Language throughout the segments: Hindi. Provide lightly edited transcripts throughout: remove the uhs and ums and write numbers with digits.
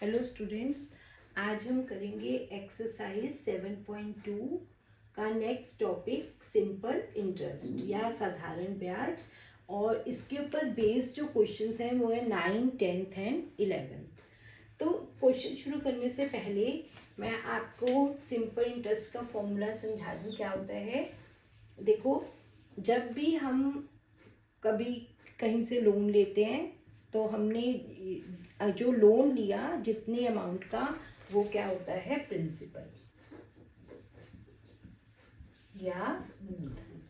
हेलो स्टूडेंट्स, आज हम करेंगे एक्सरसाइज 7.2 का नेक्स्ट टॉपिक सिंपल इंटरेस्ट या साधारण ब्याज। और इसके ऊपर बेस्ड जो क्वेश्चंस हैं वो है 9, 10th एंड 11th। तो क्वेश्चन शुरू करने से पहले मैं आपको सिंपल इंटरेस्ट का फॉर्मूला समझा दूँ क्या होता है। देखो, जब भी हम कभी कहीं से लोन लेते हैं तो हमने जो लोन लिया जितने अमाउंट का वो क्या होता है, प्रिंसिपल या मूलधन।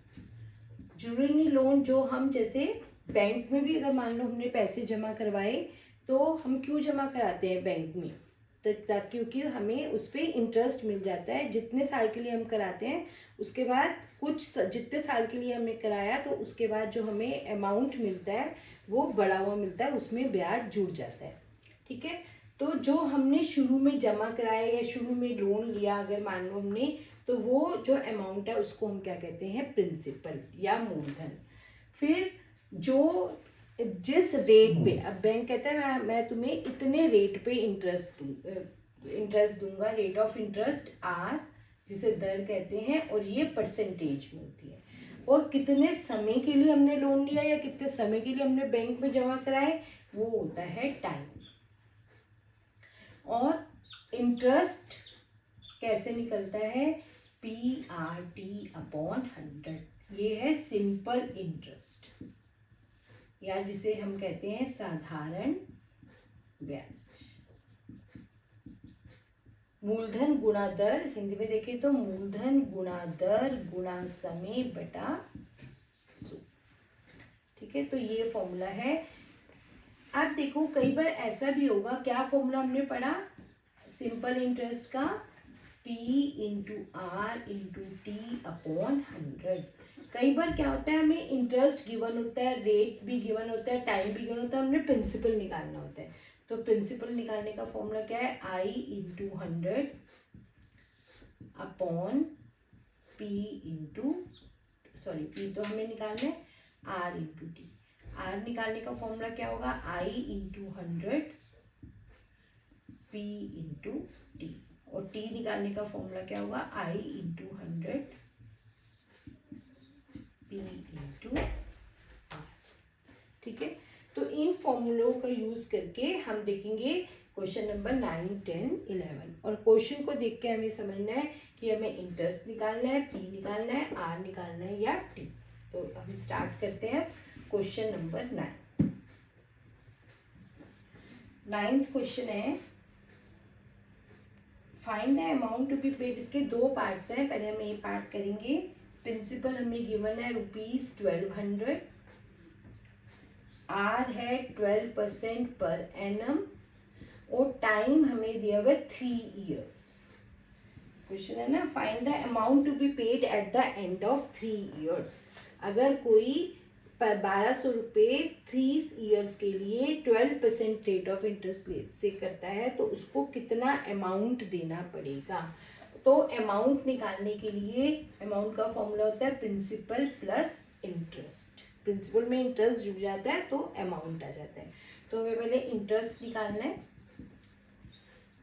जरूरी नहीं लोन जो हम जैसे बैंक में भी अगर मान लो हमने पैसे जमा करवाए तो हम क्यों जमा कराते हैं बैंक में, तो क्योंकि हमें उस पर इंटरेस्ट मिल जाता है जितने साल के लिए हम कराते हैं। उसके बाद जितने साल के लिए हमने कराया तो उसके बाद जो हमें अमाउंट मिलता है वो बढ़ा हुआ मिलता है, उसमें ब्याज जुड़ जाता है। ठीक है, तो जो हमने शुरू में जमा कराया या शुरू में लोन लिया अगर मान लो हमने, तो वो जो अमाउंट है उसको हम क्या कहते हैं, प्रिंसिपल या मूलधन। फिर जो जिस रेट पे, अब बैंक कहता है मैं तुम्हें इतने रेट पे इंटरेस्ट दूंगा, रेट ऑफ इंटरेस्ट आर, जिसे दर कहते हैं, और ये परसेंटेज में होती है। और कितने समय के लिए हमने लोन लिया या कितने समय के लिए हमने बैंक में जमा कराए वो होता है टाइम। और इंटरेस्ट कैसे निकलता है, PRT/100। ये है सिंपल इंटरेस्ट या जिसे हम कहते हैं साधारण ब्याज। मूलधन गुणा दर, हिंदी में देखें तो मूलधन गुणा दर गुणा समय बटा 100। ठीक है, तो ये फॉर्मूला है। अब देखो कई बार ऐसा भी होगा, क्या फॉर्मूला हमने पढ़ा सिंपल इंटरेस्ट का, P/R/T/100। कई बार क्या होता है, हमें इंटरेस्ट गिवन होता है, रेट भी गिवन होता है, टाइम भी गिवन होता है, हमने प्रिंसिपल निकालना होता है। तो प्रिंसिपल निकालने का फॉर्मूला क्या है, I/100 upon P into, sorry P तो हमें निकालना है, R/T। R निकालने का फॉर्मूला क्या होगा, I/100 P इंटू T। और T निकालने का फॉर्मूला क्या होगा, I/100 P इंटू R। ठीक है, तो इन फॉर्मूलों का यूज करके हम देखेंगे क्वेश्चन नंबर 9, 10, 11। और क्वेश्चन को देख के हमें समझना है कि हमें इंटरेस्ट निकालना है, P निकालना है, R निकालना है या T। तो हम स्टार्ट करते हैं क्वेश्चन नंबर 9। 9th क्वेश्चन है, find the amount to be paid. इसके दो पार्ट्स हैं, पहले हम ये पार्ट करेंगे। प्रिंसिपल हमें गिवन है ₹1200, आर है 12% पर एनम, और टाइम हमें दिया हुआ 3 years। क्वेश्चन है ना, find the amount to be paid at the end of 3 years। अगर कोई 1200 रुपये 3 years के लिए 12% रेट ऑफ इंटरेस्ट से करता है तो उसको कितना अमाउंट देना पड़ेगा। तो अमाउंट निकालने के लिए अमाउंट का फॉर्मूला होता है प्रिंसिपल प्लस इंटरेस्ट। प्रिंसिपल में इंटरेस्ट जुड़ जाता है तो अमाउंट आ जाता है। तो हमें पहले इंटरेस्ट निकालना है,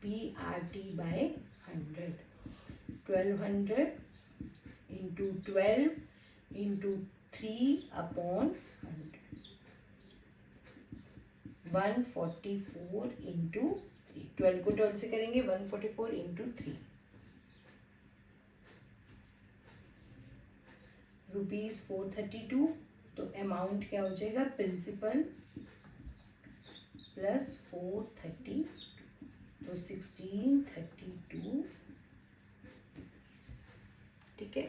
PRT/100, 1200 इंटू 12 इंटू 3/100, 144 इंटू 12 को 12 से करेंगे, 144 इंटू 3, ₹432। तो अमाउंट क्या हो जाएगा, प्रिंसिपल प्लस 430, तो 1632। ठीक है,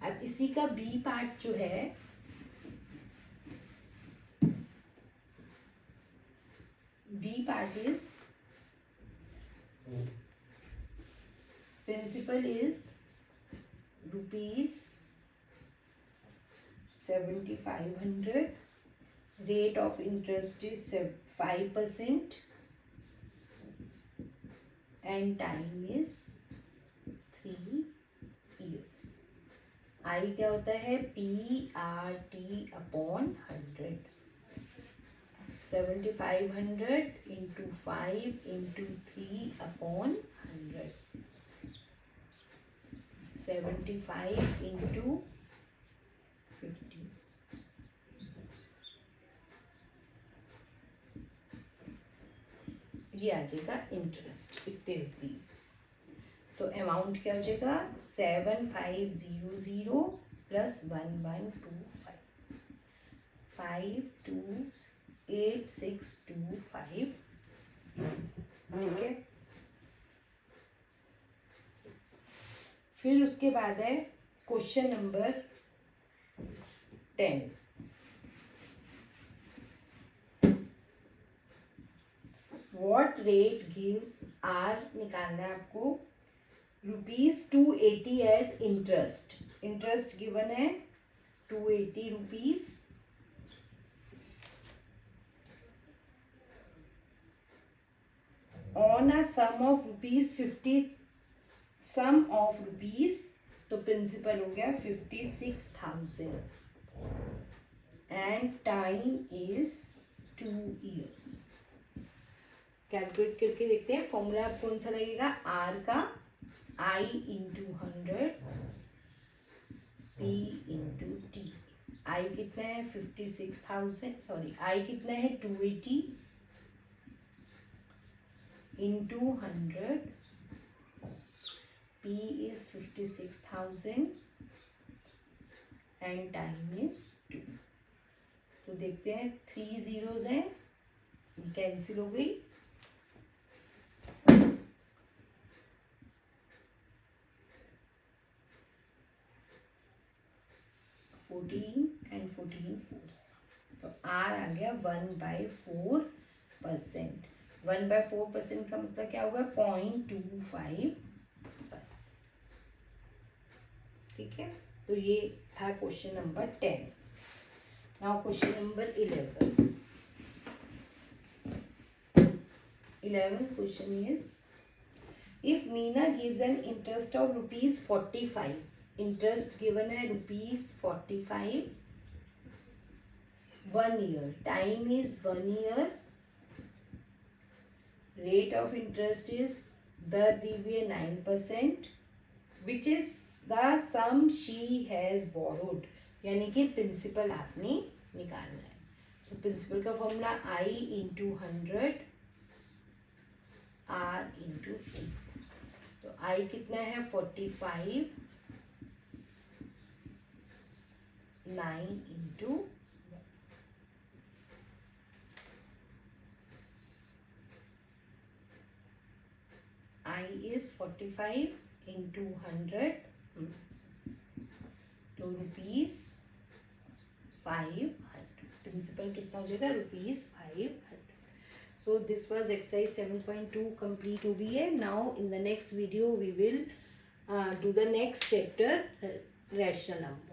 अब इसी का बी पार्ट जो है, B part is principal is ₹7500, rate of interest is 5% and time is 3 years। I क्या होता है, PRT/100। 7500 into 5 into 3 upon 100. 75 into 50. ये आ जाएगा इंटरेस्ट इतने रुपीज। तो अमाउंट क्या हो जाएगा 7500 प्लस 1125 528625। ठीक है। फिर उसके बाद है question number 10। What rate gives R निकालना है आपको ₹280 एज इंटरेस्ट। इंटरेस्ट गिवन है 280 rupees on a sum of ₹50। Sum of rupees तो प्रिंसिपल हो गया 56,000 एंड टाइम इज 2 years। कैलकुलेट करके देखते हैं। फॉर्मूला कौन सा लगेगा आर का I into 100 P into T. I कितना है 56,000 सॉरी आई कितना है 280 into 100 P is 56,000 and time is 2। तो देखते हैं 3 zeros हैं कैंसिल हो गई। 14 एंड 14 4। तो आर आ गया 1/4%। 1/4% का मतलब क्या होगा 0.25%। ठीक है। तो ये था question number 10। Now question number 11। 11th question is, if Meena gives an interest of ₹45, interest given है ₹45, 1 year, time is 1 year, rate of interest is दर दी हुई है 9%, which is the sum she has borrowed, यानी कि प्रिंसिपल आपने निकालना है। तो प्रिंसिपल का formula I into 100 R into T. तो I कितना है 45, 9 इंटू I is 45 इंटू 100 तो ₹500। प्रिंसिपल कितना हो जाएगा ₹500। So this was exercise 7.2 complete हुई है। Now in the next video we will do the next chapter, rational number.